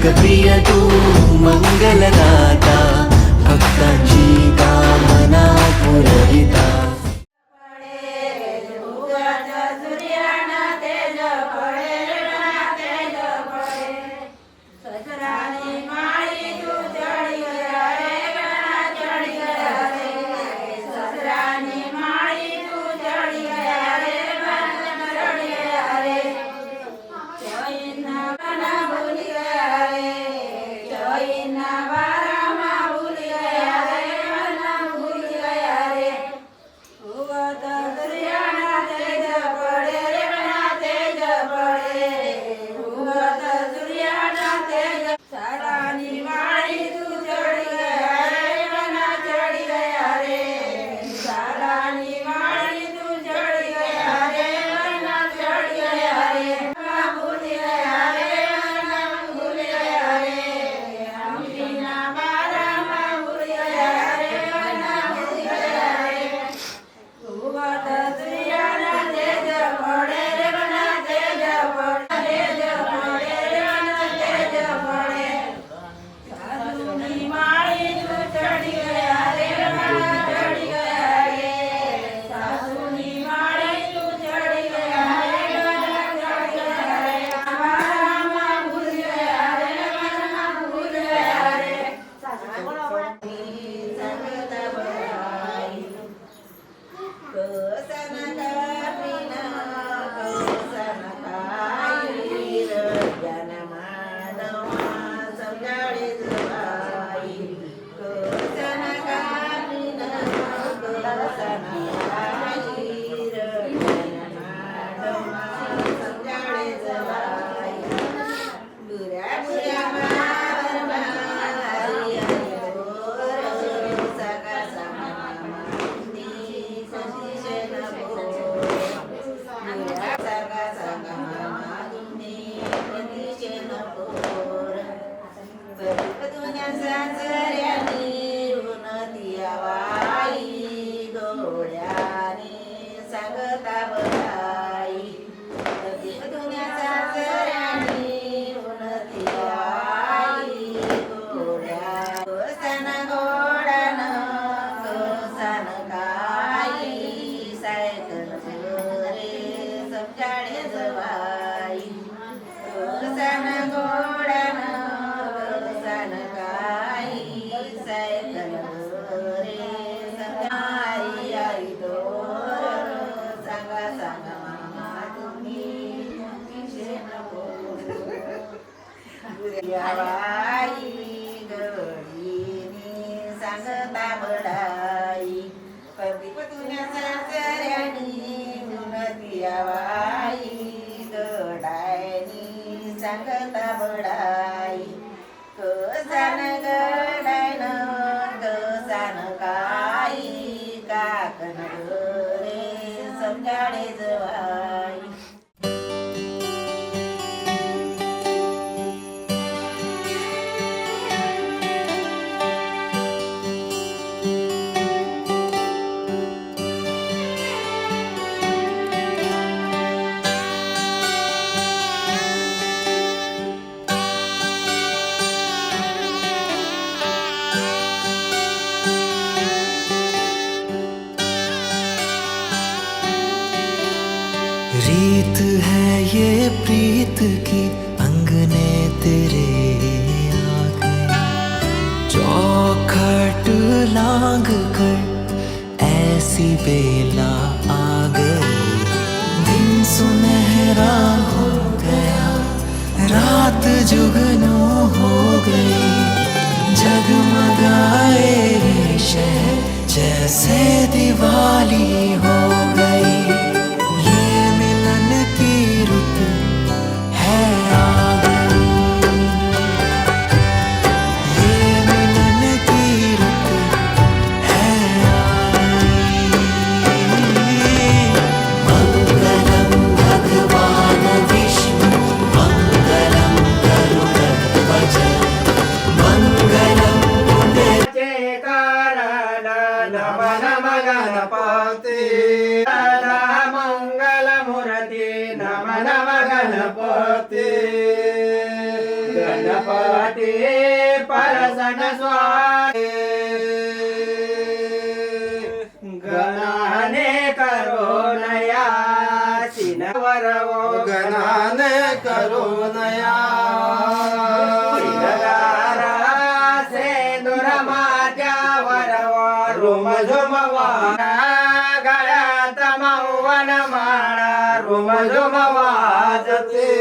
लोकप्रिय तू मंगलदाता, भक्तांची कामना पुरविता. सांगता बडाई प्रदीप तुझ्या सासऱ्यानी उन्नती आवाई गडायनी सांगता बडाई कसान गडायन कसान काही काकन रे समजाडे जवाई. रीत है ये प्रीत की अंगने तेरे आ गए, चौखट लांग कर ऐसी बेला आ गई. दिन सुनहरा हो गया, रात जुगनू हो गई, जगमगाए ये शहर जैसे दिवाली हो गई. गणपती परसट स्वामी गणाने करुणया सिनवरवो गणाने करुणया सेंदुर माझ्यावरवो रुम झुमवाना गळ्यात मौवन माळा रुम झुम वाजते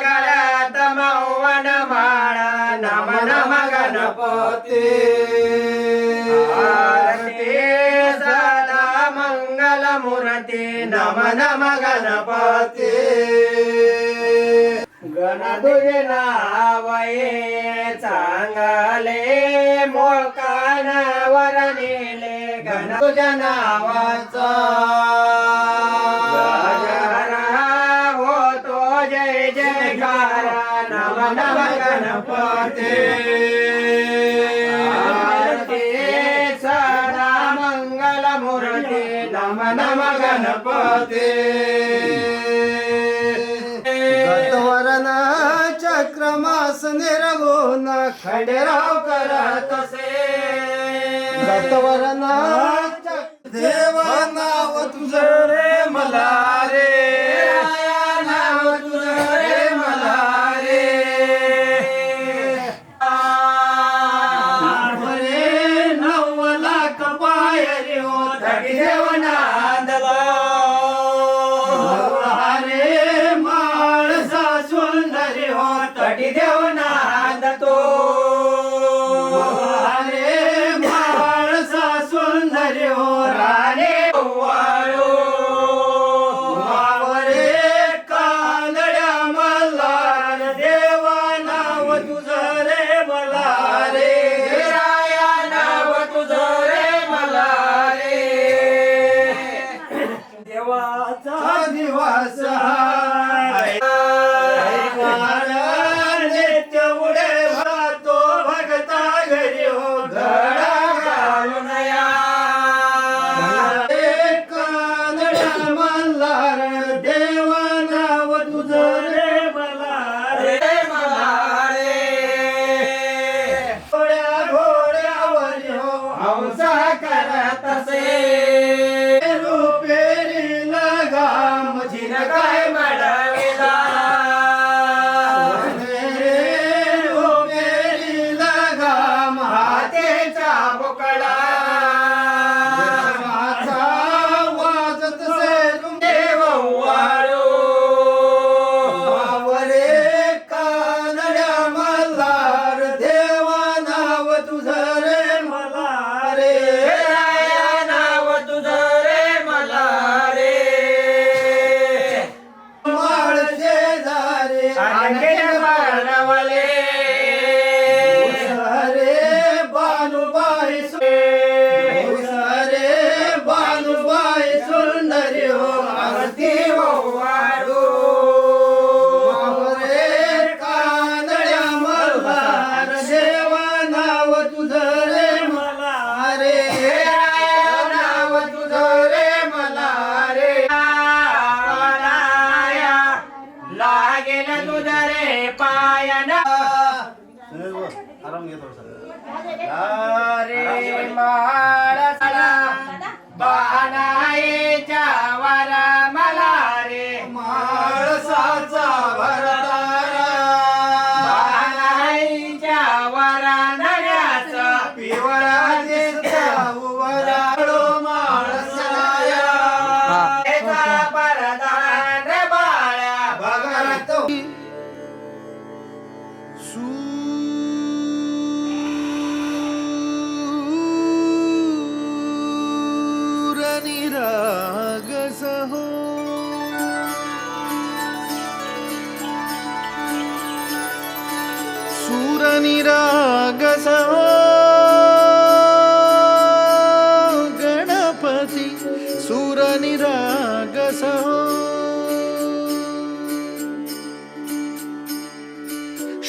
गळ्यात मौवन माळा नम नम गणपती आरती सदा मंगल मूर्ती नम नम गणपती गण तुझे नाव ये चांगले मोकानावर नेले गण तुझ्या नावाचा होतो जय जयकार नम नम गणपती आरती सदा मंगल मूर्ती नम नम गणपती गतवरन चक्रमास निर्गुण खंडेराव करत असे गतवरन देवा नाव तुझं रे मला रे नाव तुझं रे मला रे रे 9 लाख पायरी हो धडी देवनांदला तटी देवनांद तो अरे माळसा सुंदरी हो राणे वाळू मावरे कानड्या मल्हार देवा नाव तुझं रे मला रे राया नाव तुझं रे मला रे देवाचा दिवस हाय तेवढे भरतो भगता घरी हो घडा घालून या कानड्या मल्हार देवा नाव तुझं रे मला रे मला रे घोड्या घोड्यावर हो हंसा करत असे रुपेरी लगाम जिन काय मडविला हातेचा बोकडा वाजत से देव वाळू मावरे कानड्या मल्हार देवा नाव तुझं रे मला रे राया नाव तुझं रे मला रे माळचे झारे अंगे बाणवले रे बानुबाई रे बानुबाई सुंदरी हो आरती वाळू मावरे कानड्या मल्हार देवा नाव तुझं रे मला रे राया नाव तुझं रे मला रे राया लागेल तुझं रे पायना आराम घेतो रे माळसला बाणाईच्या वर मला रे माळसाचा भरदारा बाणाईच्या वर नऱ्याचा पिवळा दिसता उभराडो माळसाया त्याचा परदान बाळ्या भगत सूरनिराग सहो सूरनिराग सहो गणपती सूरनिराग सहो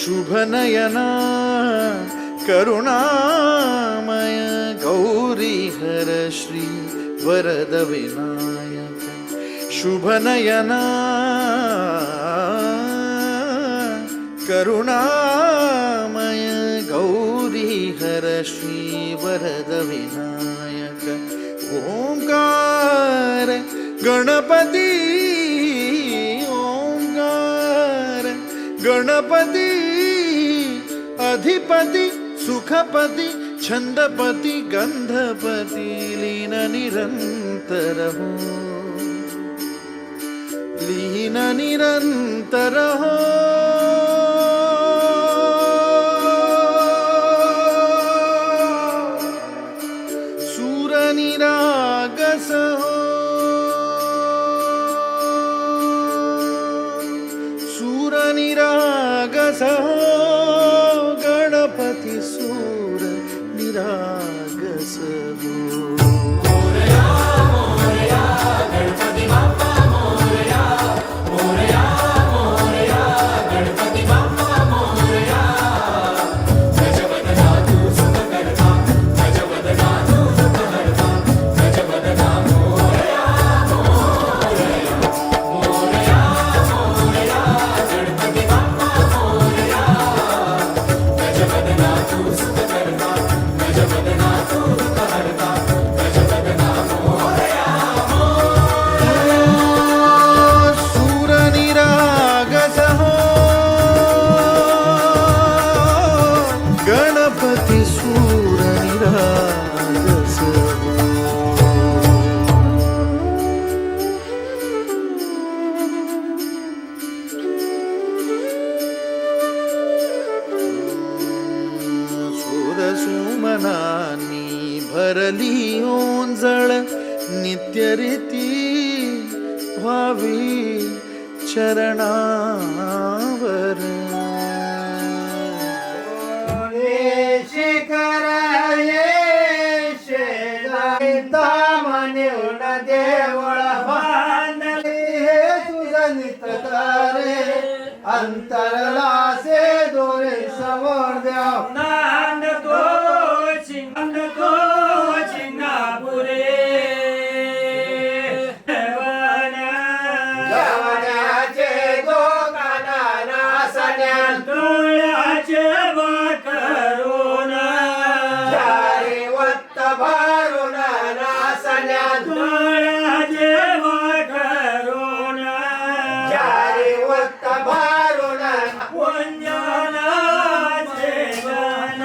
शुभनयना करुणामय गौरी हर श्री वरद विनायक शुभनयना करुणामय गौरी हर श्री वरद विनायक ओंकार गणपती ओंकार गणपती अधिपती सुखपती छंदपती गंधपती लीन निरंतर हो लीन निरंतर हो सूर निरागस हो सूर निरागस हो गणपती सूर निरागस हो गणपती सूर निरागस सूर सुमनानी भरली ओंजळ नित्यरीती व्हावी चरणावर शिखर ये शेजारी म्हणून देवळ बांधले हे तुझं नितकारे अंतरला से दोरे समोर द्याव नांदतो चिंगापुरे जवण्याचे दोकाना नासण्यात डोळ्याचे करून चारी वत्त भारून नासण्यात डोळ्याचे करून चारी वत्त भारून पुंजनाचे गण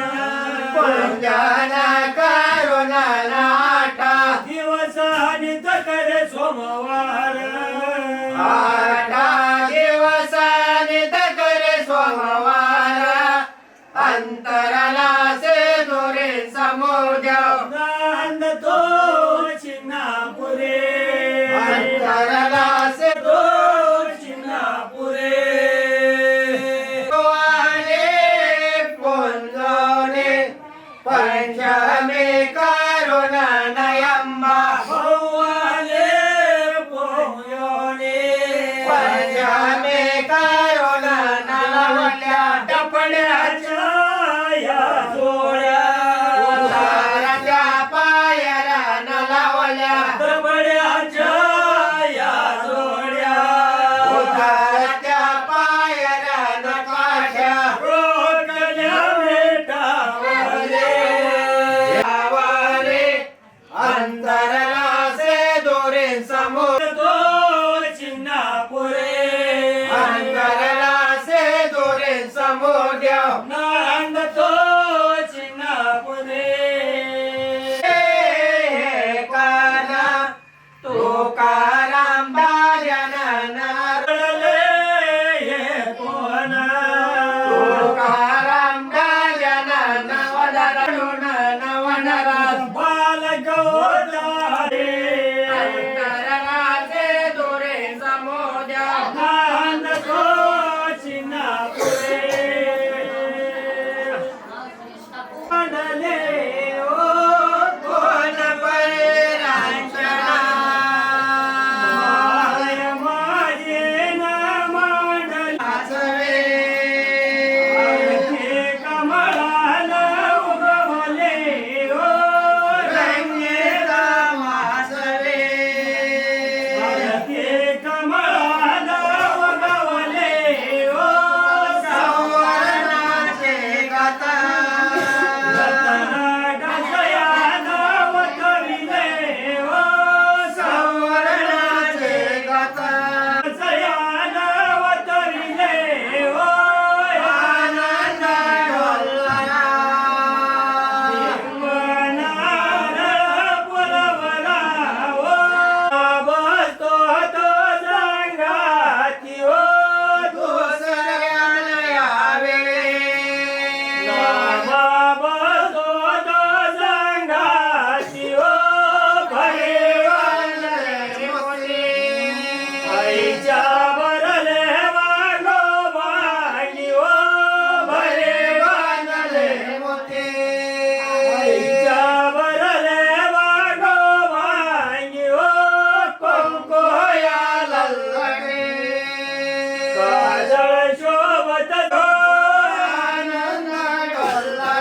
जळ शोभत आनंद डोलला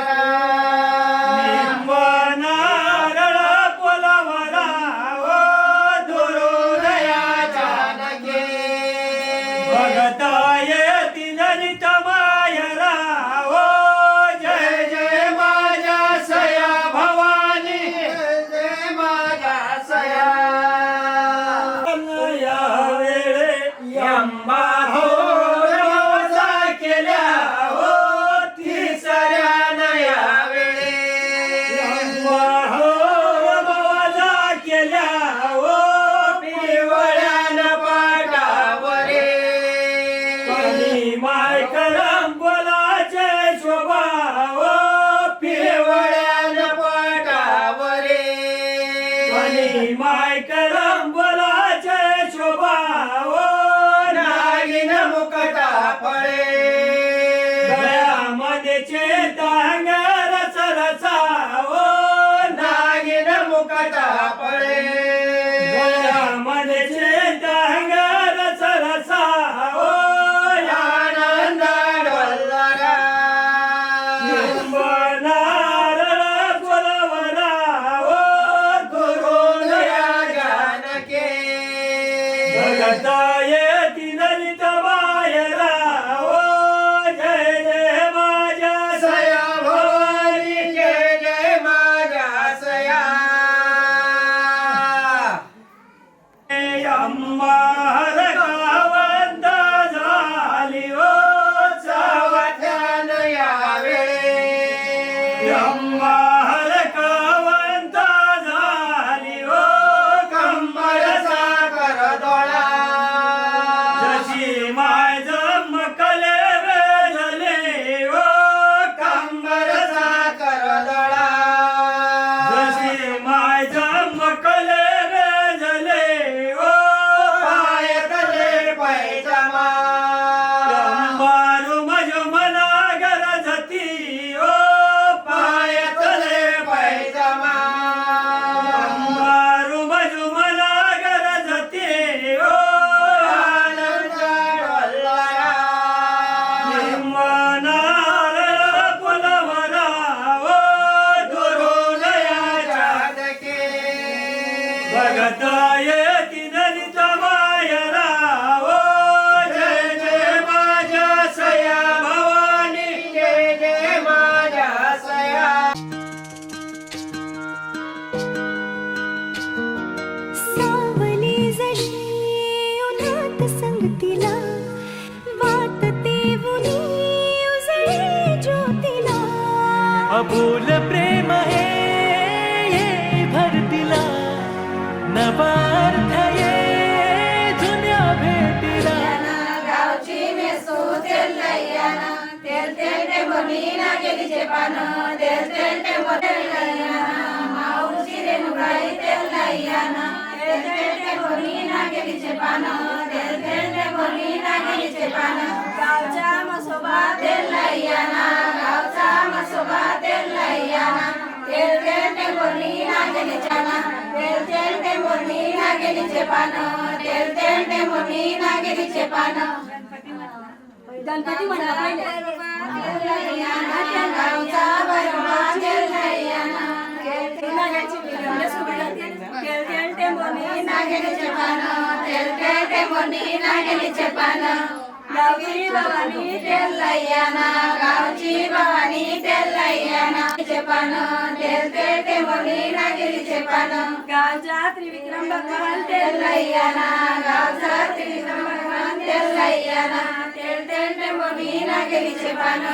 निंब नारळ फुलवरा ओ दुरुदया जानके भगता येतील नित मायरा ओ जय जय माझ्या सया भवानी जय माझ्या सया या वेळे यंबा होरवसा केल्या हो तिसऱ्यान या वेळे यंबा होरवसा केल्या हो पिवळ्यान पाटावरे कधी माय करम बोलाचे शोभा हो पिवळ्यान पाटावरे कधी माय करम बोलाचे शोभा हो नागिन मुकटा फळे गळ्यामध्ये चेतांग रस रसा हो नागिन मुकटा फळे गळ्यामध्ये चेतांग रस रसा हो आनंद डोलला निंब नारळ फुलवरा ओ गुरुदया जानके भगता येतील नित मायरा ओ जय जय माझ्या सया भवानी जय जय माझ्या सया अंबार गावंत झाली ओ सावधान यावेळे अंबार गावंत झाली ओ कंबर साखर डोळा जशी माय जमकले वेझले ओ कंबर साखर डोळा जशी माय जमकले वेझले ओ पायतले पैजामा अंबारू मजमला गरजती ओ पायतले पैजामा अंबारू मजमला गरजती ओ आनंद डोलला निंब नारळ फुलवरा ओ दुरुदया जानके भगता येतील नित मायरा ओ जय जय माझ्या सया भवानी जय जय माझ्या सया सावली जशी उन्हात संगतीला वाटते उनी उजळे ज्योतीला अबोल प्रेम हे ये भरतीला नवा अर्थ ये जुन्या भेटीला गावची मेसू तेल लैयाना तेल तेल ते बनीना गेलीचे पान तेल तेल ते बनीना लैयाना माऊची रेणुकाई तेल लैयाना तेल तेल ते बनीना गेलीचे पान तेल तेल ते बनीना गेलीचे पान गावचा मसोबा तेल लैयाना गावचा मसोबा तेल लैयाना तेल तेल ते बनीना गेलीचे पान तेल तेल ते बनीना गेलीचे पान तेल तेल ते बनीना गेलीचे पान गणपती म्हणा पहिले गावचा बरोबा तेल लैयाना तेल तेल ते बनीना गेलीचे पान तेल तेल ते बनीना गेलीचे पान गावची भवानी तेल लैयाना गावची भवानी तेल लैयाना गेलीचे पान तेल तेल ते बनीना गेलीचे पान गावचा त्रिविक्रम भगवान तेल लैयाना गावचा त्रिविक्रम भगवान तेल लैयाना तेल तेल ते बनीना गेलीचे पान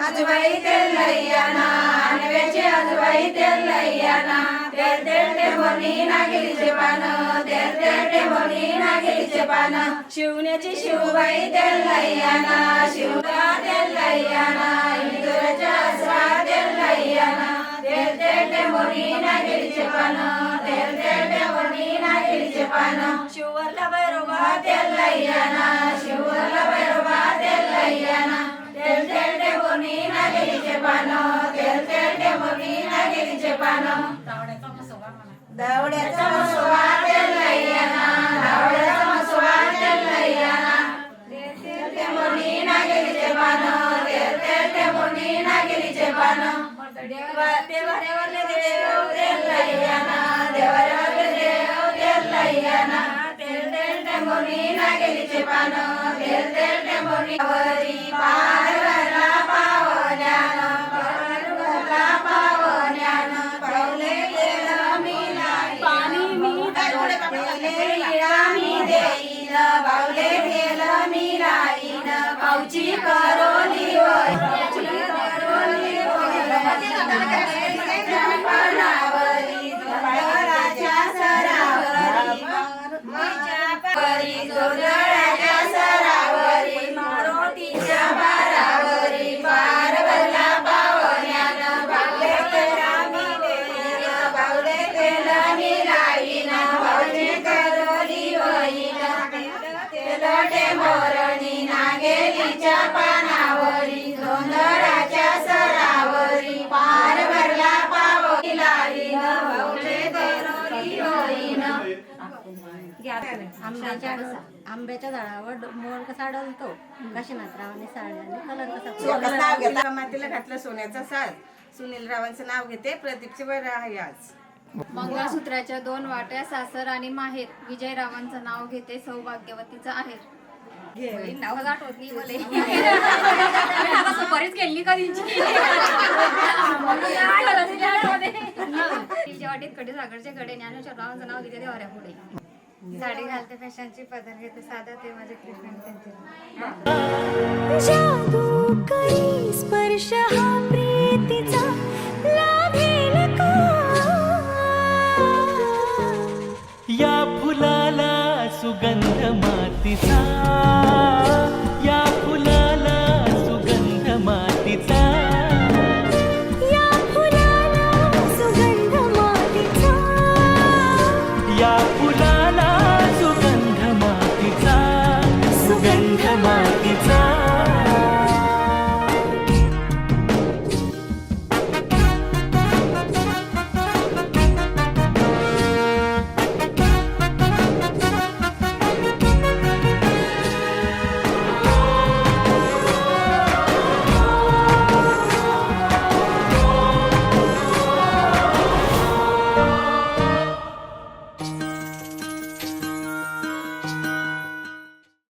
आजूबाई तेल लैयाना आणवेचे आजूबाई तेल लैयाना तेल तेल ते बनीना गेलीचे पान तेल तेल ते बनीना गेलीचे पान शिवण्याची शिवबाई तेल लैयाना शिवगा तेल लैयाना इंदुराच्या आसरा तेल लैयाना तेल तेल ते बनीना गेलीचे पान तेल तेल ते बनीना गेलीचे पान शिवरला भैरोबा तेल लैयाना शिवरला भैरोबा तेल लैयाना तेल तेल ते बनीना गेलीचे पान तेल तेल ते बनीना गेलीचे पान दावड्याचा मसोबा तेल लैयाना दावड्याचा मसोबा तेल लैयाना देवारे देव तेलय्याना देवारे देव तेलय्याना तेल तेल टेंबोनी नागेलीचे पान तेल तेल टेंबोनी वरी पार भरला पावण्यान पावले गेलं मी नाही पाणी मी देईन बावले गेलं मी राहीन पावची करोली होय पानावरी जोंधळाच्या सरावरी जोंधळाच्या सरावरी मारुतीच्या पारावरी पार भरला पावण्यान बावले केला मी देईन बावले केला मी राहीन बावली करोली होईन तेलटे मोरणी नागेलीच्या पानावरी जोंधळाच्या सरावरी पार भरला पावली लाईन बावले करोली होईन आंब्याच्या झाडावर मोर कसा आढळतो काशीनाथरावाने साडल्याने कलर एकच नाव घेतलं मातीला घातलं सोन्याचा साज सुनील रावांचं नाव घेते प्रदीपची वर आहे आज मंगळसूत्राच्या 2 वाट्या सासर आणि माहेर विजयरावांचं नाव घेते सौभाग्यवतीचं आहे नाव आठवत नाही मला सुपारीच केली का तिच्या वाटेत कडे सागरच्या कडे ज्ञानेश्वर रावांचं नाव घेते देवाऱ्या पुढे साडी घालते फॅशनची पदर घेते साधा ते माझे कृष्ण त्यांचे जादू करी स्पर्श हा प्रीतीचा लाभेल का या फुलाला सुगंध मातीचा या फुलाला सुगंध मातीचा या फुलाला सुगंध मातीचा या फुलाला सुगंध मातीचा सुगंध मातीचा